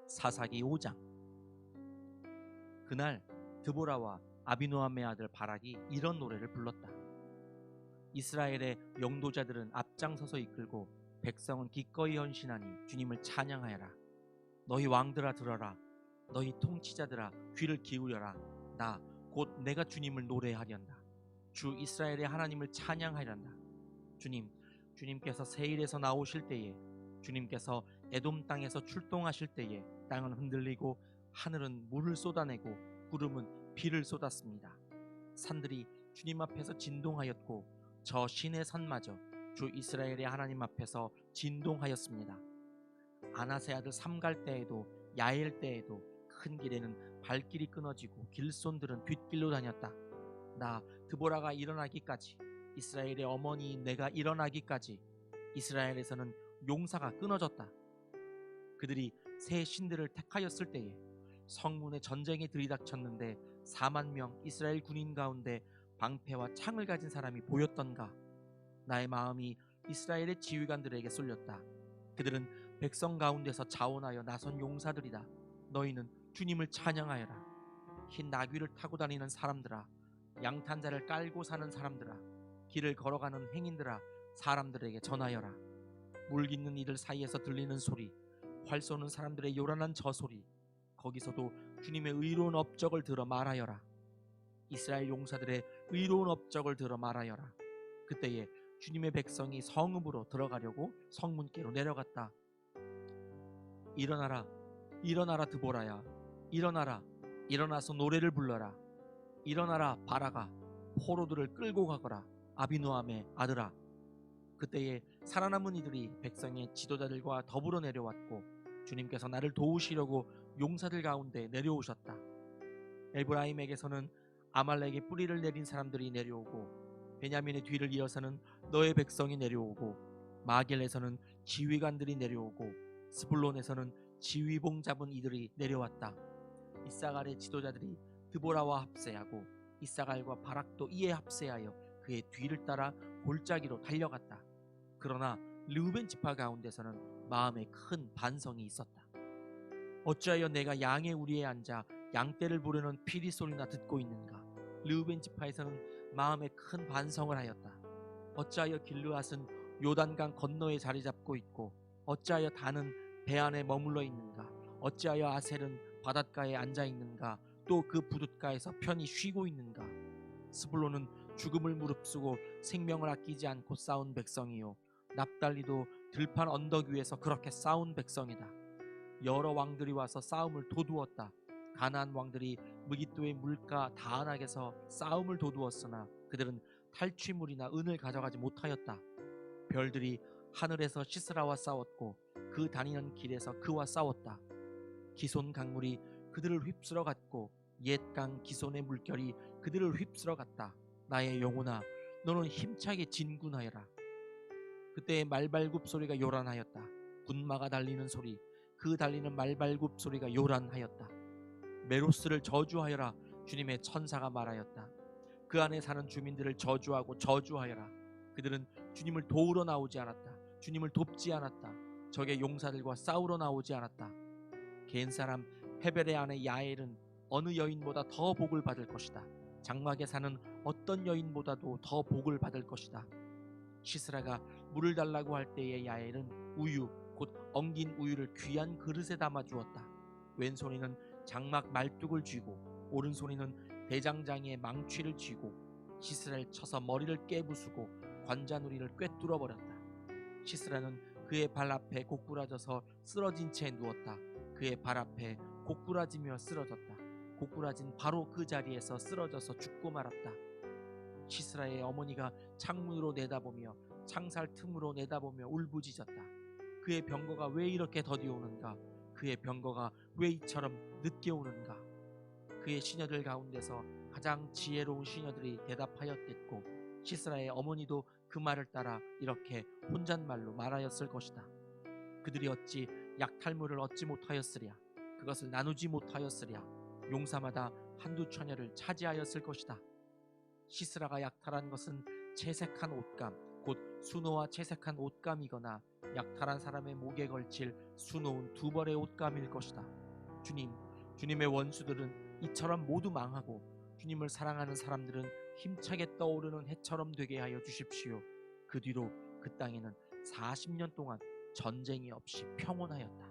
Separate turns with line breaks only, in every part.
사사기 5장. 그날 드보라와 아비노함의 아들 바락이 이런 노래를 불렀다. 이스라엘의 영도자들은 앞장서서 이끌고 백성은 기꺼이 헌신하니 주님을 찬양하여라. 너희 왕들아 들어라. 너희 통치자들아 귀를 기울여라. 나 곧 내가 주님을 노래하련다. 주 이스라엘의 하나님을 찬양하련다. 주님께서 세일에서 나오실 때에, 주님께서 에돔 땅에서 출동하실 때에 땅은 흔들리고 하늘은 물을 쏟아내고 구름은 비를 쏟았습니다. 산들이 주님 앞에서 진동하였고 저 시내 산마저 주 이스라엘의 하나님 앞에서 진동하였습니다. 아나세 아들 삼갈 때에도 야엘 때에도 큰 길에는 발길이 끊어지고 길손들은 뒷길로 다녔다. 나 드보라가 일어나기까지, 이스라엘의 어머니 내가 일어나기까지 이스라엘에서는 용사가 끊어졌다. 그들이 새 신들을 택하였을 때에 성문에 전쟁이 들이닥쳤는데 4만 명 이스라엘 군인 가운데 방패와 창을 가진 사람이 보였던가. 나의 마음이 이스라엘의 지휘관들에게 쏠렸다. 그들은 백성 가운데서 자원하여 나선 용사들이다. 너희는 주님을 찬양하여라. 흰 나귀를 타고 다니는 사람들아, 양탄자를 깔고 사는 사람들아, 길을 걸어가는 행인들아, 사람들에게 전하여라. 물 깃는 이들 사이에서 들리는 소리, 활 쏘는 사람들의 요란한 저 소리, 거기서도 주님의 의로운 업적을 들어 말하여라. 이스라엘 용사들의 의로운 업적을 들어 말하여라. 그때에 주님의 백성이 성읍으로 들어가려고 성문께로 내려갔다. 일어나라, 일어나라 드보라야, 일어나라, 일어나서 노래를 불러라. 일어나라 바라가, 포로들을 끌고 가거라. 아비노함의 아들아. 그때에 살아남은 이들이 백성의 지도자들과 더불어 내려왔고 주님께서 나를 도우시려고 용사들 가운데 내려오셨다. 에브라임에게서는 아말렉의 뿌리를 내린 사람들이 내려오고 베냐민의 뒤를 이어서는 너의 백성이 내려오고 마길에서는 지휘관들이 내려오고 스불론에서는 지휘봉 잡은 이들이 내려왔다. 이사갈의 지도자들이 드보라와 합세하고 이사갈과 바락도 이에 합세하여 그의 뒤를 따라 골짜기로 달려갔다. 그러나 르우벤 지파 가운데서는 마음에 큰 반성이 있었다. 어찌하여 내가 양의 우리에 앉아 양떼를 부르는 피리 소리나 듣고 있는가. 르우벤 지파에서는 마음에 큰 반성을 하였다. 어찌하여 길르앗은 요단강 건너에 자리 잡고 있고 어찌하여 단은 배 안에 머물러 있는가. 어찌하여 아셀은 바닷가에 앉아 있는가. 또 그 부둣가에서 편히 쉬고 있는가. 스불론은 죽음을 무릅쓰고 생명을 아끼지 않고 싸운 백성이요, 납달리도 들판 언덕 위에서 그렇게 싸운 백성이다. 여러 왕들이 와서 싸움을 도두었다. 가나안 왕들이 무깃도의 물가 다안악에서 싸움을 도두었으나 그들은 탈취물이나 은을 가져가지 못하였다. 별들이 하늘에서 시스라와 싸웠고 그 다니는 길에서 그와 싸웠다. 기손 강물이 그들을 휩쓸어 갔고 옛 강 기손의 물결이 그들을 휩쓸어 갔다. 나의 영혼아, 너는 힘차게 진군하여라. 그때의 말발굽 소리가 요란하였다. 군마가 달리는 소리, 그 달리는 말발굽 소리가 요란하였다. 메로스를 저주하여라. 주님의 천사가 말하였다. 그 안에 사는 주민들을 저주하고 저주하여라. 그들은 주님을 도우러 나오지 않았다. 주님을 돕지 않았다. 적의 용사들과 싸우러 나오지 않았다. 겐 사람 헤벨의 아내 야엘은 어느 여인보다 더 복을 받을 것이다. 장막에 사는 어떤 여인보다도 더 복을 받을 것이다. 시스라가 물을 달라고 할 때에 야엘은 우유, 곧 엉긴 우유를 귀한 그릇에 담아 주었다. 왼손에는 장막 말뚝을 쥐고 오른손에는 대장장이의 망취를 쥐고 시스라를 쳐서 머리를 깨부수고 관자놀이를 꿰뚫어 버렸다. 시스라는 그의 발 앞에 고꾸라져서 쓰러진 채 누웠다. 그의 발 앞에 고꾸라지며 쓰러졌다. 고꾸라진 바로 그 자리에서 쓰러져서 죽고 말았다. 시스라의 어머니가 창문으로 내다보며 창살 틈으로 내다보며 울부짖었다. 그의 병거가 왜 이렇게 더디 오는가. 그의 병거가 왜 이처럼 늦게 오는가. 그의 시녀들 가운데서 가장 지혜로운 시녀들이 대답하였겠고 시스라의 어머니도 그 말을 따라 이렇게 혼잣말로 말하였을 것이다. 그들이 어찌 약탈물을 얻지 못하였으랴. 그것을 나누지 못하였으랴. 용사마다 한두 처녀를 차지하였을 것이다. 시스라가 약탈한 것은 채색한 옷감, 곧 수노와 채색한 옷감이거나 약탈한 사람의 목에 걸칠 수놓은 두 벌의 옷감일 것이다. 주님의 원수들은 이처럼 모두 망하고 주님을 사랑하는 사람들은 힘차게 떠오르는 해처럼 되게 하여 주십시오. 그 뒤로 그 땅에는 40년 동안 전쟁이 없이 평온하였다.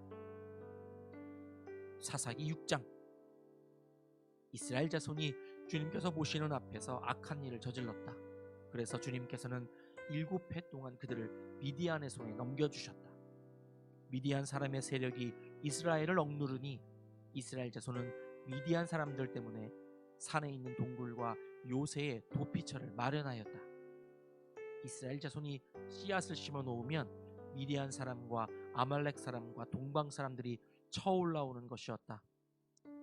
사사기 6장. 이스라엘 자손이 주님께서 보시는 앞에서 악한 일을 저질렀다. 그래서 주님께서는 7해 동안 그들을 미디안의 손에 넘겨주셨다. 미디안 사람의 세력이 이스라엘을 억누르니 이스라엘 자손은 미디안 사람들 때문에 산에 있는 동굴과 요새의 도피처를 마련하였다. 이스라엘 자손이 씨앗을 심어 놓으면 미디안 사람과 아말렉 사람과 동방 사람들이 쳐올라오는 것이었다.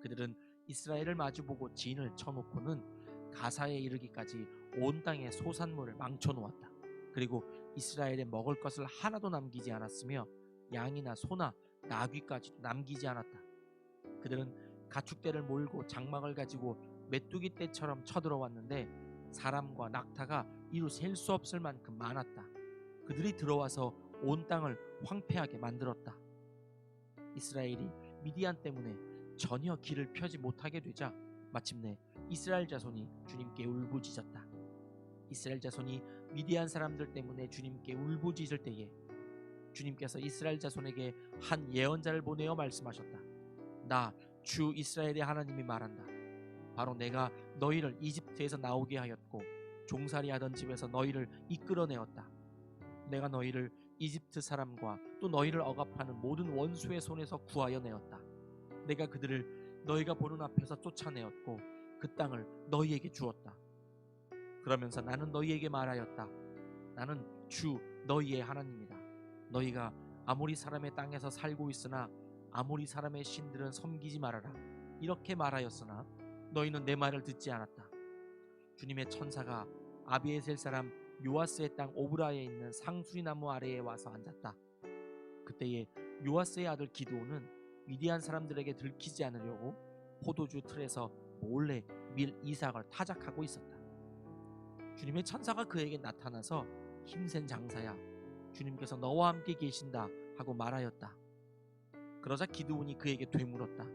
그들은 이스라엘을 마주보고 진을 쳐놓고는 가사에 이르기까지 온 땅의 소산물을 망쳐놓았다. 그리고 이스라엘에 먹을 것을 하나도 남기지 않았으며 양이나 소나 나귀까지도 남기지 않았다. 그들은 가축대를 몰고 장막을 가지고 메뚜기 떼처럼 쳐들어왔는데 사람과 낙타가 이루 셀 수 없을 만큼 많았다. 그들이 들어와서 온 땅을 황폐하게 만들었다. 이스라엘이 미디안 때문에 전혀 길을 펴지 못하게 되자 마침내 이스라엘 자손이 주님께 울부짖었다. 이스라엘 자손이 미디안 사람들 때문에 주님께 울부짖을 때에 주님께서 이스라엘 자손에게 한 예언자를 보내어 말씀하셨다. 나 주 이스라엘의 하나님이 말한다. 바로 내가 너희를 이집트에서 나오게 하였고 종살이 하던 집에서 너희를 이끌어내었다. 내가 너희를 이집트 사람과 또 너희를 억압하는 모든 원수의 손에서 구하여 내었다. 내가 그들을 너희가 보는 앞에서 쫓아내었고 그 땅을 너희에게 주었다. 그러면서 나는 너희에게 말하였다. 나는 주 너희의 하나님이다. 너희가 아모리 사람의 땅에서 살고 있으나 아모리 사람의 신들은 섬기지 말아라. 이렇게 말하였으나 너희는 내 말을 듣지 않았다. 주님의 천사가 아비에셀 사람 요아스의 땅 오브라에 있는 상수리 나무 아래에 와서 앉았다. 그때에 요아스의 아들 기드온은 미디안 사람들에게 들키지 않으려고 포도주 틀에서 몰래 밀 이삭을 타작하고 있었다. 주님의 천사가 그에게 나타나서 힘센 장사야, 주님께서 너와 함께 계신다 하고 말하였다. 그러자 기드온이 그에게 되물었다.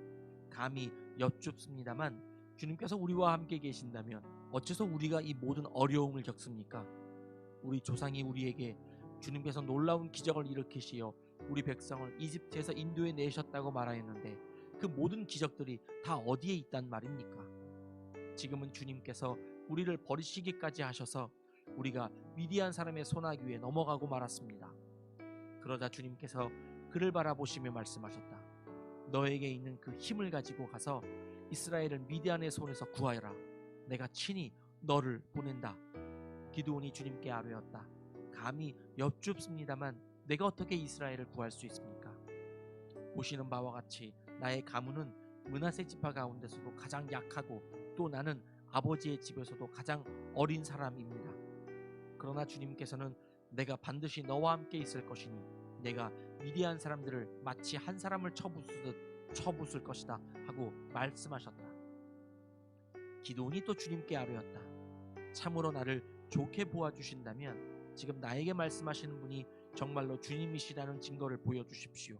감히 여쭙습니다만 주님께서 우리와 함께 계신다면 어째서 우리가 이 모든 어려움을 겪습니까? 우리 조상이 우리에게 주님께서 놀라운 기적을 일으키시어 우리 백성을 이집트에서 인도해 내셨다고 말하였는데 그 모든 기적들이 다 어디에 있단 말입니까? 지금은 주님께서 우리를 버리시기까지 하셔서 우리가 미디안 사람의 손아귀 위에 넘어가고 말았습니다. 그러자 주님께서 그를 바라보시며 말씀하셨다. 너에게 있는 그 힘을 가지고 가서 이스라엘을 미디안의 손에서 구하여라. 내가 친히 너를 보낸다. 기드온이 주님께 아뢰었다. 감히 여쭙습니다만 내가 어떻게 이스라엘을 구할 수 있습니까? 보시는 바와 같이 나의 가문은 므낫세 지파 가운데서도 가장 약하고 또 나는 아버지의 집에서도 가장 어린 사람입니다. 그러나 주님께서는 내가 반드시 너와 함께 있을 것이니 내가 미디안 사람들을 마치 한 사람을 쳐부수듯 쳐부술 것이다 하고 말씀하셨다. 기드온이 또 주님께 아뢰었다. 참으로 나를 좋게 보아주신다면 지금 나에게 말씀하시는 분이 정말로 주님이시라는 증거를 보여주십시오.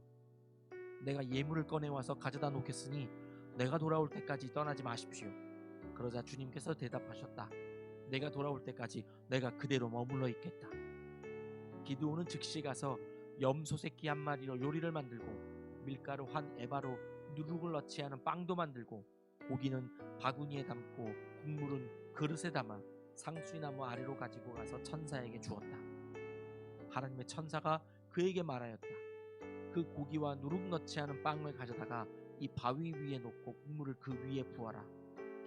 내가 예물을 꺼내와서 가져다 놓겠으니 내가 돌아올 때까지 떠나지 마십시오. 그러자 주님께서 대답하셨다. 내가 돌아올 때까지 내가 그대로 머물러 있겠다. 기드온은 즉시 가서 염소 새끼 한 마리로 요리를 만들고 밀가루 한 에바로 누룩을 넣지 않은 빵도 만들고 고기는 바구니에 담고 국물은 그릇에 담아 상수리나무 아래로 가지고 가서 천사에게 주었다. 하나님의 천사가 그에게 말하였다. 그 고기와 누룩 넣지 않은 빵을 가져다가 이 바위 위에 놓고 국물을 그 위에 부어라.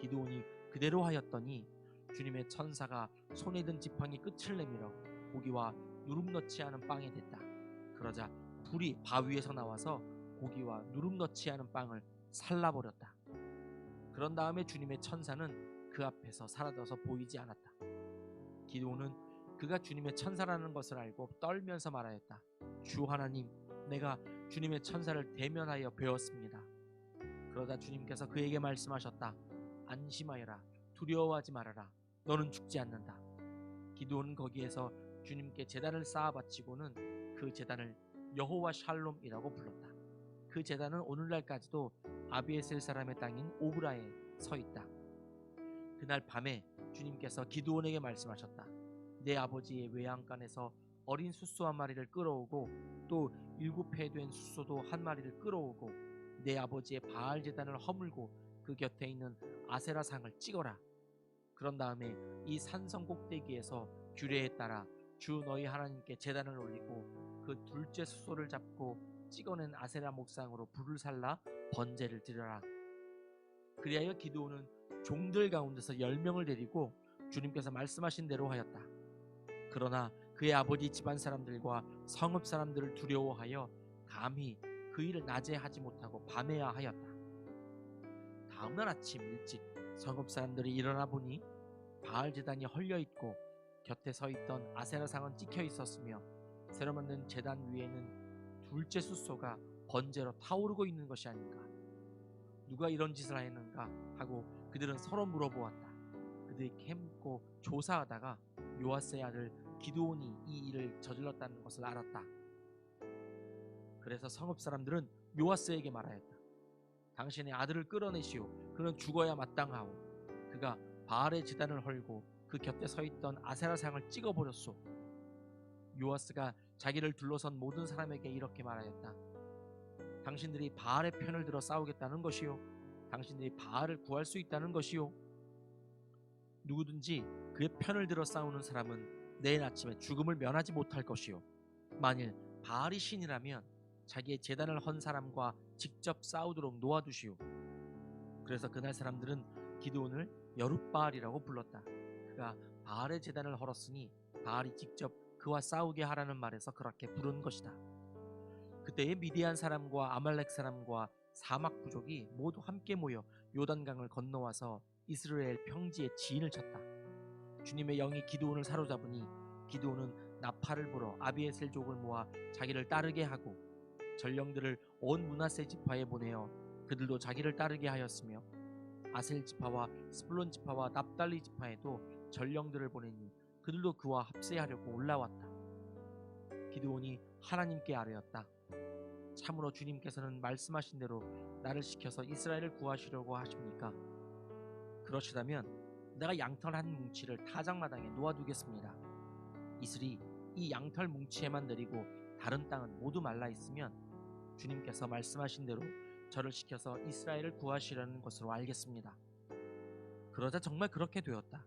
기드온이 그대로 하였더니 주님의 천사가 손에 든 지팡이 끝을 내밀어 고기와 누룩 넣지 않은 빵에 댔다. 그러자 불이 바위에서 나와서 고기와 누룩 넣지 않은 빵을 살라버렸다. 그런 다음에 주님의 천사는 그 앞에서 사라져서 보이지 않았다. 기드온은 그가 주님의 천사라는 것을 알고 떨면서 말하였다. 주 하나님, 내가 주님의 천사를 대면하여 배웠습니다. 그러자 주님께서 그에게 말씀하셨다. 안심하여라. 두려워하지 말아라. 너는 죽지 않는다. 기드온은 거기에서 주님께 제단을 쌓아 바치고는 그 제단을 여호와 샬롬이라고 불렀다. 그 제단은 오늘날까지도 아비에셀 사람의 땅인 오브라에 서 있다. 그날 밤에 주님께서 기드온에게 말씀하셨다. 내 아버지의 외양간에서 어린 숫소 한 마리를 끌어오고 또 7회 된 숫소도 한 마리를 끌어오고 내 아버지의 바알 제단을 허물고 그 곁에 있는 아세라 상을 찍어라. 그런 다음에 이 산성 꼭대기에서 규례에 따라 주 너희 하나님께 제단을 올리고 그 둘째 숫소를 잡고 찍어낸 아세라 목상으로 불을 살라 번제를 드려라. 그리하여 기드온은 종들 가운데서 10명을 데리고 주님께서 말씀하신 대로 하였다. 그러나 그의 아버지 집안 사람들과 성읍 사람들을 두려워하여 감히 그 일을 낮에 하지 못하고 밤에야 하였다. 다음날 아침 일찍 성읍 사람들이 일어나 보니 바알 제단이 헐려 있고 곁에 서 있던 아세라 상은 찍혀 있었으며 새로 만든 제단 위에는 둘째 숫소가 번제로 타오르고 있는 것이 아닌가. 누가 이런 짓을 하였는가 하고 그들은 서로 물어보았다. 그들이 캐묻고 조사하다가 요아스의 아들 기드온이 이 일을 저질렀다는 것을 알았다. 그래서 성읍 사람들은 요아스에게 말하였다. 당신의 아들을 끌어내시오. 그는 죽어야 마땅하오. 그가 바알의 제단을 헐고 그 곁에 서 있던 아세라 상을 찍어버렸소. 요아스가 자기를 둘러선 모든 사람에게 이렇게 말하였다. 당신들이 바알의 편을 들어 싸우겠다는 것이요. 당신들이 바알을 구할 수 있다는 것이요. 누구든지 그의 편을 들어 싸우는 사람은 내일 아침에 죽음을 면하지 못할 것이요. 만일 바알이 신이라면 자기의 제단을 헌 사람과 직접 싸우도록 놓아두시오. 그래서 그날 사람들은 기드온을 여룻바알이라고 불렀다. 그가 바알의 제단을 헐었으니 바알이 직접 그와 싸우게 하라는 말에서 그렇게 부른 것이다. 그때에 미디안 사람과 아말렉 사람과 사막 부족이 모두 함께 모여 요단강을 건너와서 이스라엘 평지에 지인을 쳤다. 주님의 영이 기드온을 사로잡으니 기드온은 나팔을 불어 아비에셀족을 모아 자기를 따르게 하고 전령들을 온 므낫세 지파에 보내어 그들도 자기를 따르게 하였으며 아셀 지파와 스불론 지파와 납달리 지파에도 전령들을 보내니 그들도 그와 합세하려고 올라왔다. 기드온이 하나님께 아뢰었다. 참으로 주님께서는 말씀하신 대로 나를 시켜서 이스라엘을 구하시려고 하십니까? 그러시다면 내가 양털 한 뭉치를 타작마당에 놓아두겠습니다. 이슬이 이 양털 뭉치에만 내리고 다른 땅은 모두 말라 있으면 주님께서 말씀하신 대로 저를 시켜서 이스라엘을 구하시려는 것으로 알겠습니다. 그러자 정말 그렇게 되었다.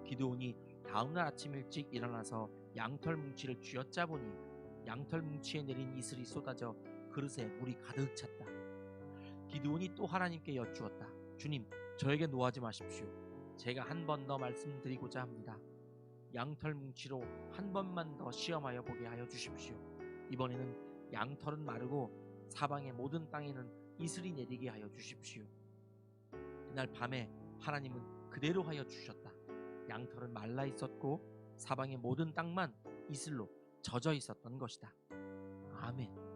기드온이 다음날 아침 일찍 일어나서 양털 뭉치를 쥐어짜보니 양털 뭉치에 내린 이슬이 쏟아져 그릇에 물이 가득 찼다. 기드온이 또 하나님께 여쭈었다. 주님, 저에게 노하지 마십시오. 제가 한 번 더 말씀드리고자 합니다. 양털 뭉치로 한 번만 더 시험하여 보게 하여 주십시오. 이번에는 양털은 마르고 사방의 모든 땅에는 이슬이 내리게 하여 주십시오. 그날 밤에 하나님은 그대로 하여 주셨다. 양털은 말라 있었고 사방의 모든 땅만 이슬로 젖어 있었던 것이다. 아멘.